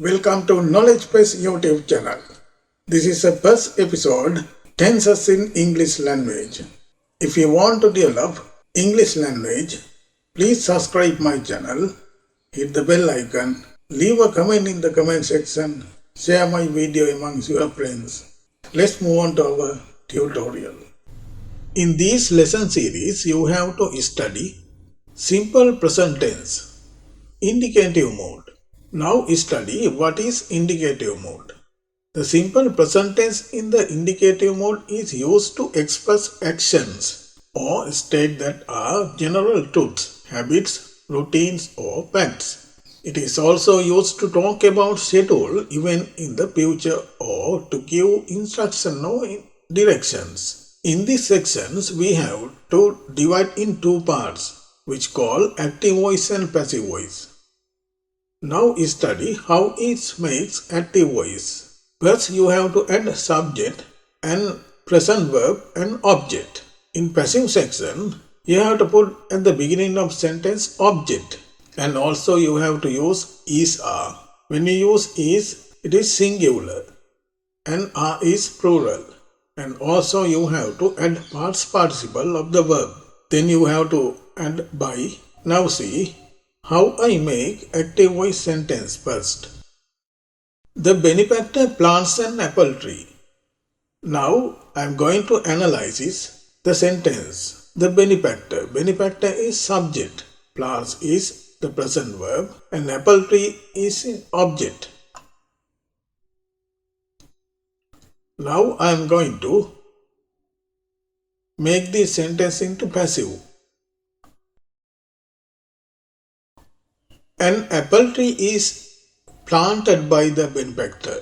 Welcome to Knowledge Base YouTube channel. This is the first episode, Tenses in English Language. If you want to develop English language, please subscribe my channel, hit the bell icon, leave a comment in the comment section, share my video amongst your friends. Let's move on to our tutorial. In this lesson series, you have to study simple present tense, indicative mode. Now study what is indicative mode. The simple present tense in the indicative mode is used to express actions or state that are general truths, habits, routines or facts. It is also used to talk about schedule event in the future or to give instruction or directions. In these sections we have to divide in two parts which call active voice and passive voice. Now study how it makes active voice. First you have to add subject and present verb and object. In passive section, you have to put at the beginning of sentence object, and also you have to use is are. When you use is, it is singular and are is plural. And also you have to add past participle of the verb. Then you have to add by. Now see how I make active voice sentence first. The benefactor plants an apple tree. Now I am going to analyze the sentence. The benefactor. Benefactor is subject. Plants is the present verb and apple tree is object. Now I am going to make this sentence into passive. An apple tree is planted by the benefactor.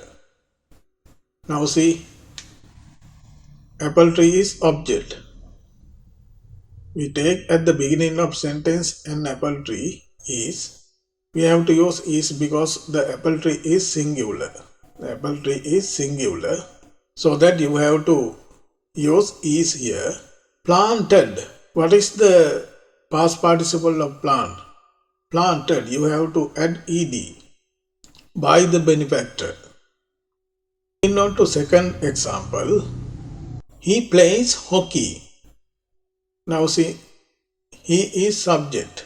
Now see, apple tree is object. We take at the beginning of sentence an apple tree is. We have to use is because the apple tree is singular. The apple tree is singular. So that you have to use is here. Planted. What is the past participle of plant? Planted, you have to add ed, by the benefactor. Moving on to second example, he plays hockey. Now see, he is subject.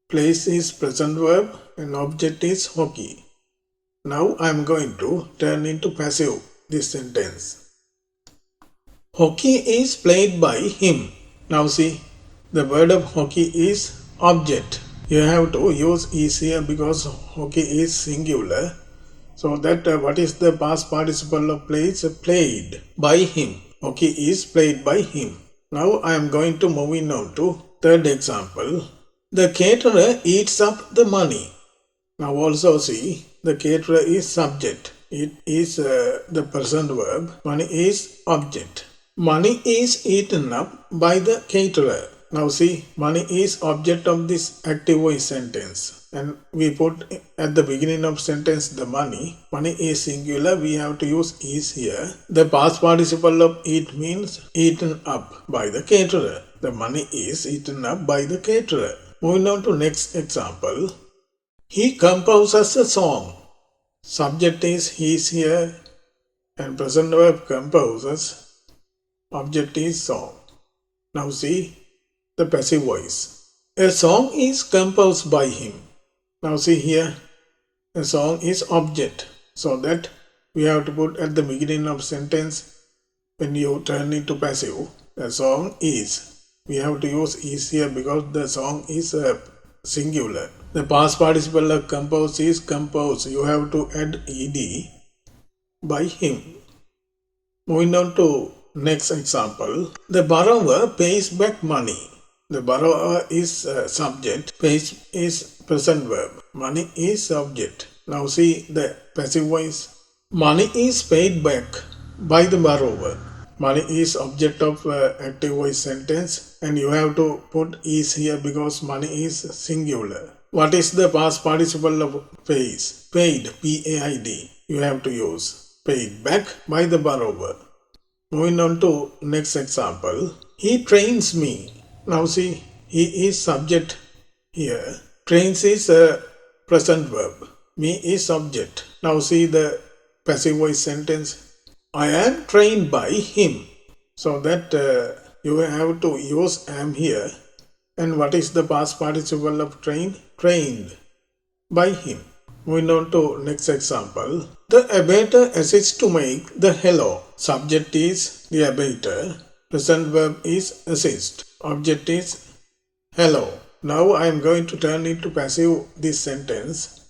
Plays is present verb and object is hockey. Now I am going to turn into passive this sentence. Hockey is played by him. Now see, the word of hockey is object. You have to use is here because hockey is singular. So that what is the past participle of play is played by him. Hockey is played by him. Now I am going to move on to third example. The caterer eats up the money. Now also see, the caterer is subject. It is the present verb. Money is object. Money is eaten up by the caterer. Now see, money is object of this active voice sentence. And we put at the beginning of sentence the money. Money is singular, we have to use is here. The past participle of eat means eaten up by the caterer. The money is eaten up by the caterer. Moving on to next example. He composes a song. Subject is he is here and present verb composes. Object is song. Now see the passive voice. A song is composed by him. Now see here, a song is object. So that we have to put at the beginning of sentence when you turn into passive. A song is. We have to use is here because the song is singular. The past participle of compose is compose. You have to add ed by him. Moving on to next example. The borrower pays back money. The borrower is subject, pays is present verb, money is object. Now see the passive voice. Money is paid back by the borrower. Money is object of active voice sentence and you have to put is here because money is singular. What is the past participle of pays? Paid, P-A-I-D. You have to use paid back by the borrower. Moving on to next example. He trains me. Now see, he is subject here. Trains is a present verb. Me is subject. Now see the passive voice sentence. I am trained by him. So that you have to use am here. And what is the past participle of trained? Trained by him. Moving on to next example. The abater assists to make the hello. Subject is the abater. Present verb is assist. Object is hello. Now I am going to turn into passive this sentence.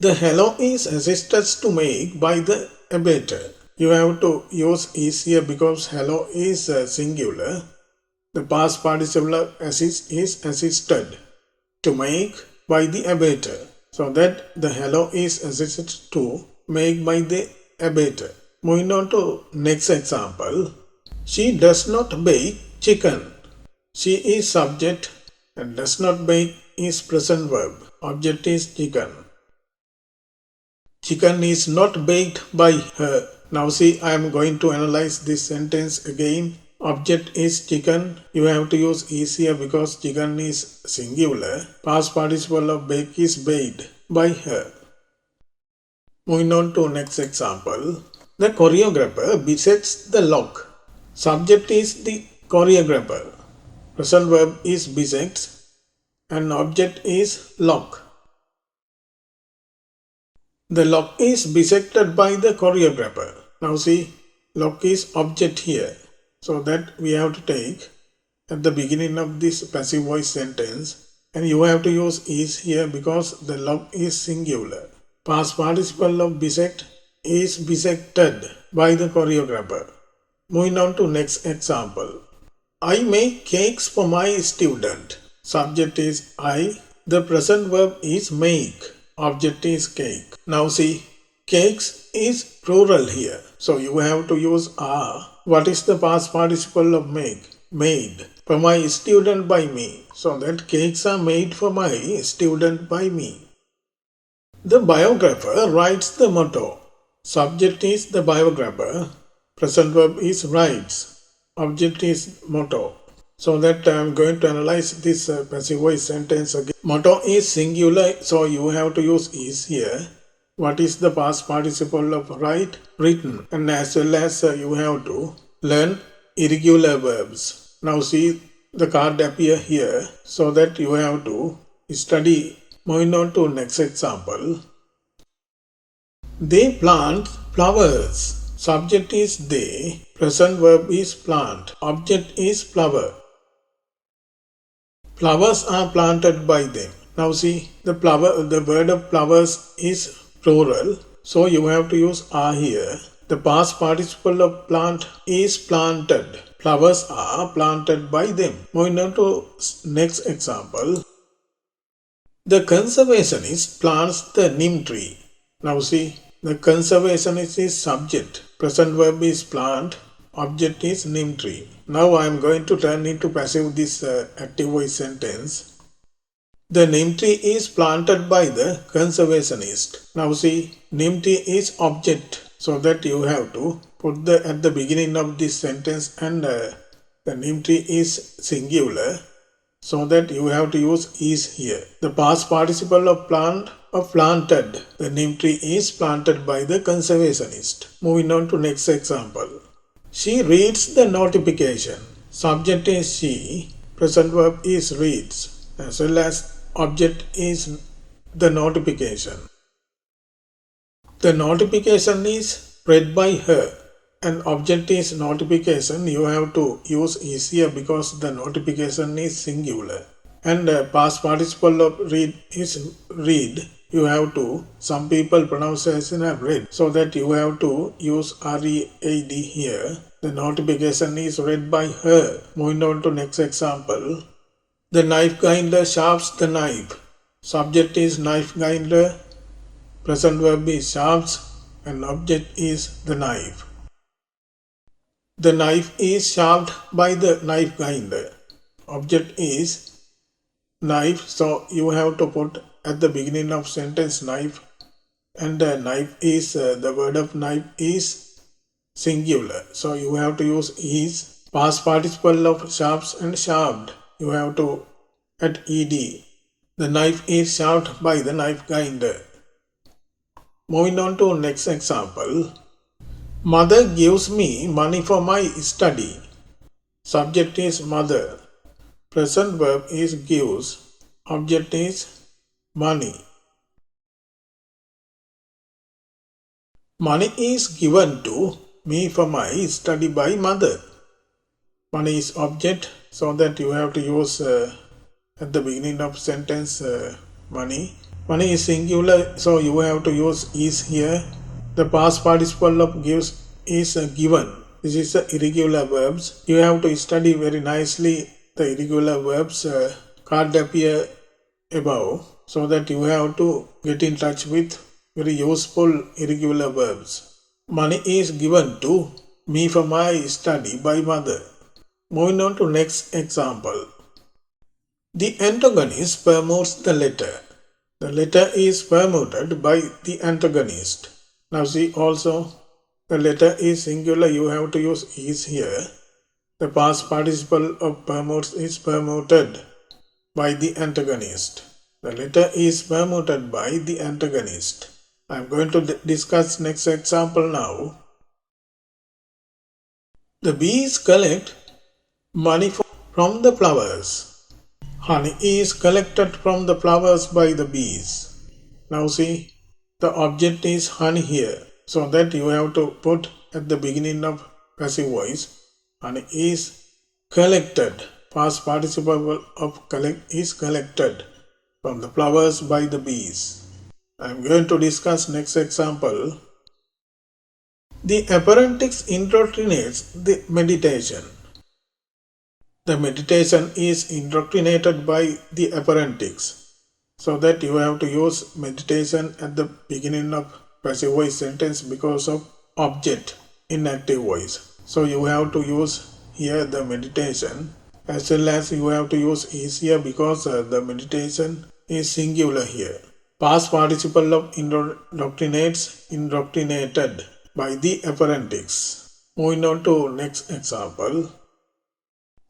The hello is assisted to make by the abater. You have to use is here because hello is singular. The past participle of assist is assisted to make by the abater. So that the hello is assisted to make by the abater. Moving on to next example. She does not bake chicken. She is subject and does not bake is present verb. Object is chicken. Chicken is not baked by her. Now see, I am going to analyze this sentence again. Object is chicken. You have to use is here because chicken is singular. Past participle of bake is baked by her. Moving on to next example. The choreographer besets the lock. Subject is the choreographer. Present verb is besets and object is lock. The lock is bisected by the choreographer. Now see, lock is object here. So that we have to take at the beginning of this passive voice sentence, and you have to use is here because the lock is singular. Past participle of bisect is bisected by the choreographer. Moving on to next example. I make cakes for my student. Subject is I. The present verb is make. Object is cake. Now see, cakes is plural here. So you have to use are. What is the past participle of make? Made. For my student by me. So that cakes are made for my student by me. The biographer writes the motto. Subject is the biographer. Present verb is writes. Object is motto. So that I am going to analyze this passive voice sentence again. Motto is singular, so you have to use is here. What is the past participle of write? Written. And as well as you have to learn irregular verbs. Now see the card appear here, so that you have to study. Moving on to next example. They plant flowers. Subject is they. Present verb is plant. Object is flower. Flowers are planted by them. Now see, the word of flowers is plural. So you have to use are here. The past participle of plant is planted. Flowers are planted by them. Moving on to next example. The conservationist plants the neem tree. Now see, the conservationist is subject. Present verb is plant. Object is neem tree. Now I am going to turn into passive this active voice sentence. The neem tree is planted by the conservationist. Now see, neem tree is object. So that you have to put at the beginning of this sentence and the neem tree is singular. So that you have to use is here. The past participle of planted. The neem tree is planted by the conservationist. Moving on to next example. She reads the notification. Subject is she. Present verb is reads. As well as object is the notification. The notification is read by her. And object is notification. You have to use is here because the notification is singular. And past participle of read is read. You have to, some people pronunciation are read, so that you have to use read here. The notification is read by her. Moving on to next example. The knife grinder sharps the knife. Subject is knife grinder. Present verb is sharps and object is the knife. The knife is sharpened by the knife grinder. Object is knife, so you have to put at the beginning of sentence knife, and knife is the word of knife is singular, so you have to use is. Past participle of sharps and sharpened, you have to add ed. The knife is sharpened by the knife grinder. Moving on to next example. Mother gives me money for my study. Subject is mother. Present verb is gives. Object is money. Money is given to me for my study by mother. Money is object, so that you have to use at the beginning of sentence money. Money is singular, so you have to use is here. The past participle of gives is given. This is the irregular verbs. You have to study very nicely the irregular verbs can't appear above, so that you have to get in touch with very useful irregular verbs. Money is given to me for my study by mother. Moving on to next example. The antagonist promotes the letter. The letter is promoted by the antagonist. Now see also the letter is singular, you have to use is here. The past participle of promotes is promoted by the antagonist. The letter is promoted by the antagonist. I am going to discuss next example now. The bees collect money from the flowers. Honey is collected from the flowers by the bees. Now see, the object is honey here, so that you have to put at the beginning of passive voice. Honey is collected. Past participle of collect is collected from the flowers by the bees. I am going to discuss next example. The apprentice indoctrinates the meditation. The meditation is indoctrinated by the apprentice, so that you have to use meditation at the beginning of passive voice sentence because of object in active voice. So you have to use here the meditation, as well as you have to use is here because the meditation is singular here. Past participle of indoctrinates, indoctrinated by the apprentice. Moving on to next example.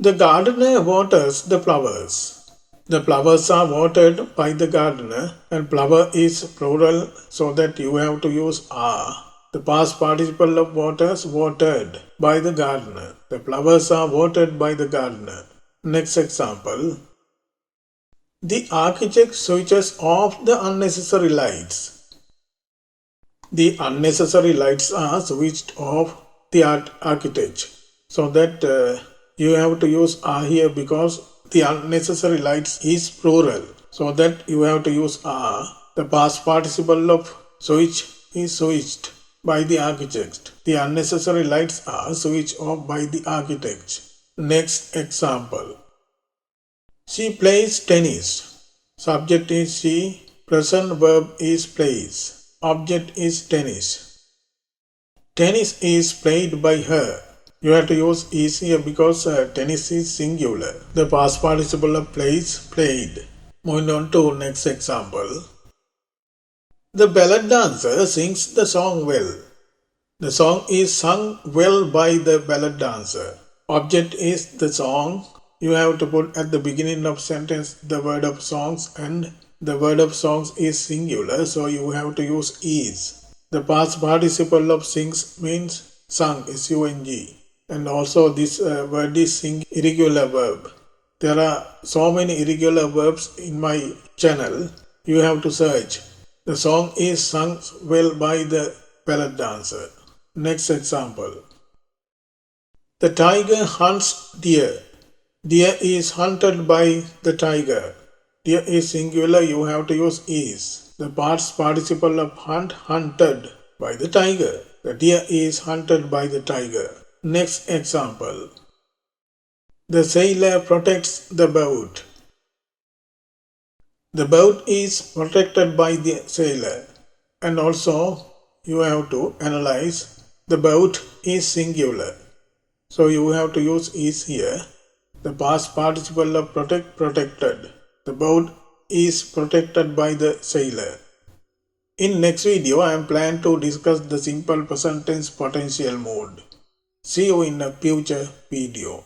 The gardener waters the flowers. The flowers are watered by the gardener, and flower is plural, so that you have to use are. The past participle of waters, watered by the gardener. The flowers are watered by the gardener. Next example. The architect switches off the unnecessary lights. The unnecessary lights are switched off the architect, so that you have to use are here because the unnecessary lights is plural, so that you have to use are. The past participle of switch is switched by the architect. The unnecessary lights are switched off by the architect. Next example. She plays tennis. Subject is she. Present verb is plays. Object is tennis. Tennis is played by her. You have to use is here because tennis is singular. The past participle of plays, played. Moving on to next example. The ballet dancer sings the song well. The song is sung well by the ballet dancer. Object is the song. You have to put at the beginning of sentence the word of songs, and the word of songs is singular, so you have to use is. The past participle of sings means sung, S-U-N-G. And also this word is sing, irregular verb. There are so many irregular verbs in my channel. You have to search. The song is sung well by the ballet dancer. Next example. The tiger hunts deer. Deer is hunted by the tiger. Deer is singular, you have to use is. The past participle of hunt, hunted by the tiger. The deer is hunted by the tiger. Next example. The sailor protects the boat. The boat is protected by the sailor. And also you have to analyze the boat is singular. So you have to use is here. The past participle of protect, protected. The boat is protected by the sailor. In next video I am planning to discuss the simple present tense potential mode. See you in a future video.